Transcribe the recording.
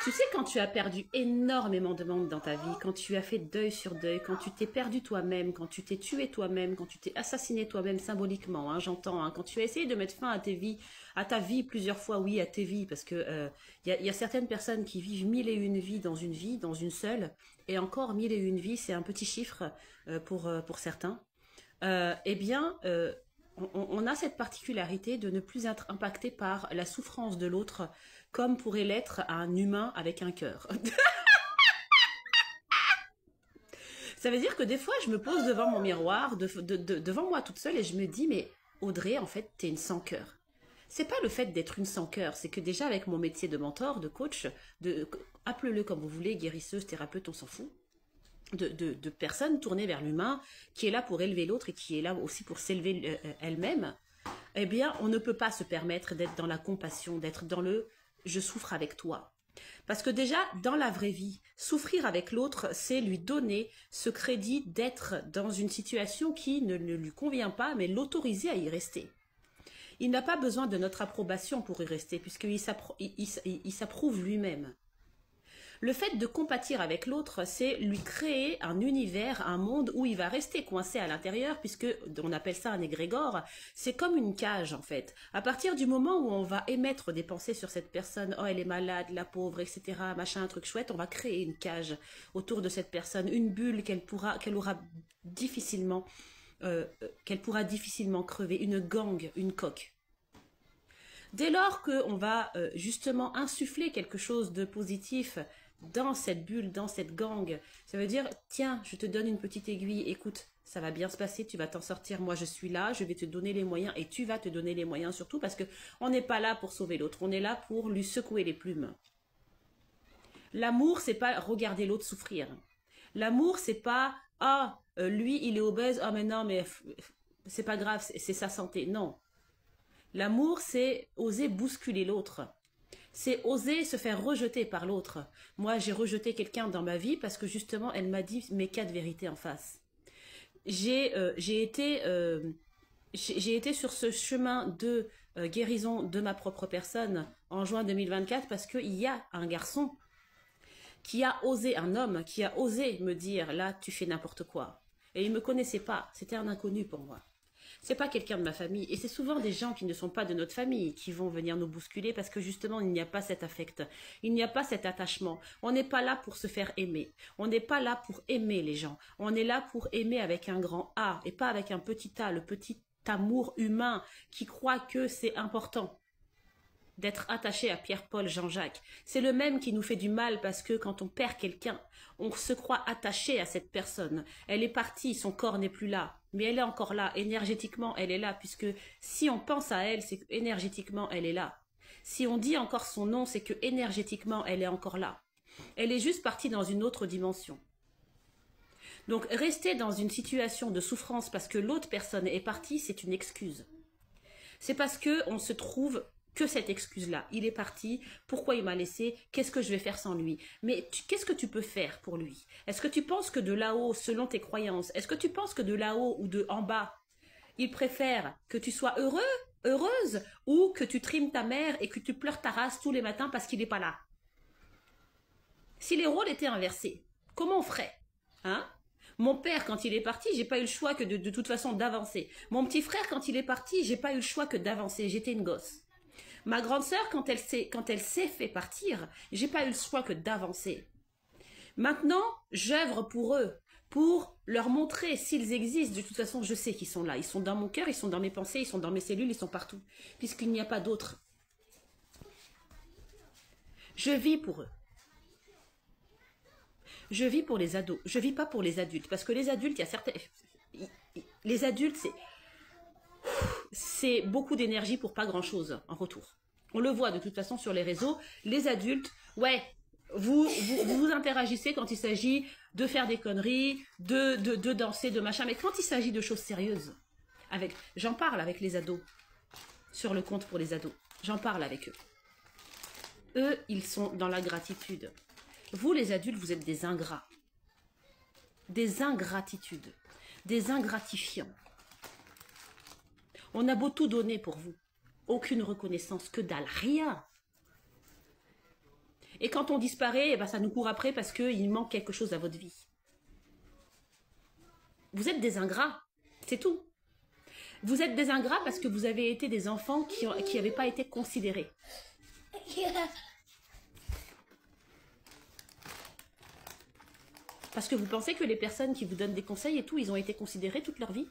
Tu sais, quand tu as perdu énormément de monde dans ta vie, quand tu as fait deuil sur deuil, quand tu t'es perdu toi-même, quand tu t'es tué toi-même, quand tu t'es assassiné toi-même symboliquement, hein, j'entends, hein, quand tu as essayé de mettre fin à tes vies, à ta vie plusieurs fois, oui, à tes vies, parce que y a certaines personnes qui vivent mille et une vies, dans une seule, et encore mille et une vies, c'est un petit chiffre pour certains. Eh bien, on a cette particularité de ne plus être impacté par la souffrance de l'autre, comme pourrait l'être un humain avec un cœur. Ça veut dire que des fois, je me pose devant mon miroir, devant moi toute seule, et je me dis, mais Audrey, en fait, t'es une sans cœur. C'est pas le fait d'être une sans cœur, c'est que déjà avec mon métier de mentor, de coach, appelez-le comme vous voulez, guérisseuse, thérapeute, on s'en fout, de personnes tournées vers l'humain, qui est là pour élever l'autre et qui est là aussi pour s'élever elle-même, eh bien, on ne peut pas se permettre d'être dans la compassion, d'être dans le je souffre avec toi. Parce que déjà, dans la vraie vie, souffrir avec l'autre, c'est lui donner ce crédit d'être dans une situation qui ne lui convient pas, mais l'autoriser à y rester. Il n'a pas besoin de notre approbation pour y rester, puisqu'il s'approuve lui-même. Le fait de compatir avec l'autre, c'est lui créer un univers, un monde où il va rester coincé à l'intérieur, puisque on appelle ça un égrégore. C'est comme une cage, en fait. À partir du moment où on va émettre des pensées sur cette personne, oh, elle est malade, la pauvre, etc., machin, un truc chouette, on va créer une cage autour de cette personne, une bulle qu'elle aura difficilement, qu'elle pourra difficilement crever, une gangue, une coque. Dès lors qu'on va justement insuffler quelque chose de positif dans cette bulle, dans cette gangue, ça veut dire, tiens, je te donne une petite aiguille, écoute, ça va bien se passer, tu vas t'en sortir, moi je suis là, je vais te donner les moyens et tu vas te donner les moyens surtout parce que on n'est pas là pour sauver l'autre, on est là pour lui secouer les plumes. L'amour, c'est pas regarder l'autre souffrir. L'amour, c'est pas, ah, lui il est obèse, ah mais non, mais c'est pas grave, c'est sa santé, non. L'amour, c'est oser bousculer l'autre. C'est oser se faire rejeter par l'autre. Moi, j'ai rejeté quelqu'un dans ma vie parce que justement, elle m'a dit mes quatre vérités en face. J'ai été sur ce chemin de guérison de ma propre personne en juin 2024 parce qu'il y a un garçon qui a osé, un homme qui a osé me dire là, tu fais n'importe quoi. Et il ne me connaissait pas, c'était un inconnu pour moi. C'est pas quelqu'un de ma famille. Et c'est souvent des gens qui ne sont pas de notre famille qui vont venir nous bousculer parce que justement, il n'y a pas cet affect. Il n'y a pas cet attachement. On n'est pas là pour se faire aimer. On n'est pas là pour aimer les gens. On est là pour aimer avec un grand A et pas avec un petit A, le petit amour humain qui croit que c'est important d'être attaché à Pierre-Paul, Jean-Jacques. C'est le même qui nous fait du mal parce que quand on perd quelqu'un, on se croit attaché à cette personne. Elle est partie, son corps n'est plus là, mais elle est encore là. Énergétiquement, elle est là, puisque si on pense à elle, c'est que énergétiquement, elle est là. Si on dit encore son nom, c'est que énergétiquement, elle est encore là. Elle est juste partie dans une autre dimension. Donc, rester dans une situation de souffrance parce que l'autre personne est partie, c'est une excuse. C'est parce qu'on se trouve que cette excuse-là. Il est parti, pourquoi il m'a laissé, qu'est-ce que je vais faire sans lui? Mais qu'est-ce que tu peux faire pour lui? Est-ce que tu penses que de là-haut, selon tes croyances, est-ce que tu penses que de là-haut ou de en bas, il préfère que tu sois heureux, heureuse, ou que tu trimes ta mère et que tu pleures ta race tous les matins parce qu'il n'est pas là? Si les rôles étaient inversés, comment on ferait? Hein? Mon père, quand il est parti, j'ai pas eu le choix que de toute façon d'avancer. Mon petit frère, quand il est parti, j'ai pas eu le choix que d'avancer. J'étais une gosse. Ma grande sœur, quand elle s'est fait partir, j'ai pas eu le choix que d'avancer. Maintenant, j'œuvre pour eux, pour leur montrer s'ils existent. De toute façon, je sais qu'ils sont là. Ils sont dans mon cœur, ils sont dans mes pensées, ils sont dans mes cellules, ils sont partout. Puisqu'il n'y a pas d'autres. Je vis pour eux. Je vis pour les ados. Je vis pas pour les adultes. Parce que les adultes, il y a certains... Les adultes, c'est beaucoup d'énergie pour pas grand-chose en retour. On le voit de toute façon sur les réseaux. Les adultes, ouais, vous interagissez quand il s'agit de faire des conneries, de danser, de machin. Mais quand il s'agit de choses sérieuses, j'en parle avec les ados, sur le compte pour les ados. J'en parle avec eux. Eux, ils sont dans la gratitude. Vous, les adultes, vous êtes des ingrats. Des ingratitudes. Des ingratifiants. On a beau tout donner pour vous. Aucune reconnaissance, que dalle, rien. Et quand on disparaît, eh ben, ça nous court après parce qu'il manque quelque chose à votre vie. Vous êtes des ingrats, c'est tout. Vous êtes des ingrats parce que vous avez été des enfants qui n'avaient pas été considérés. Parce que vous pensez que les personnes qui vous donnent des conseils et tout, ils ont été considérés toute leur vie?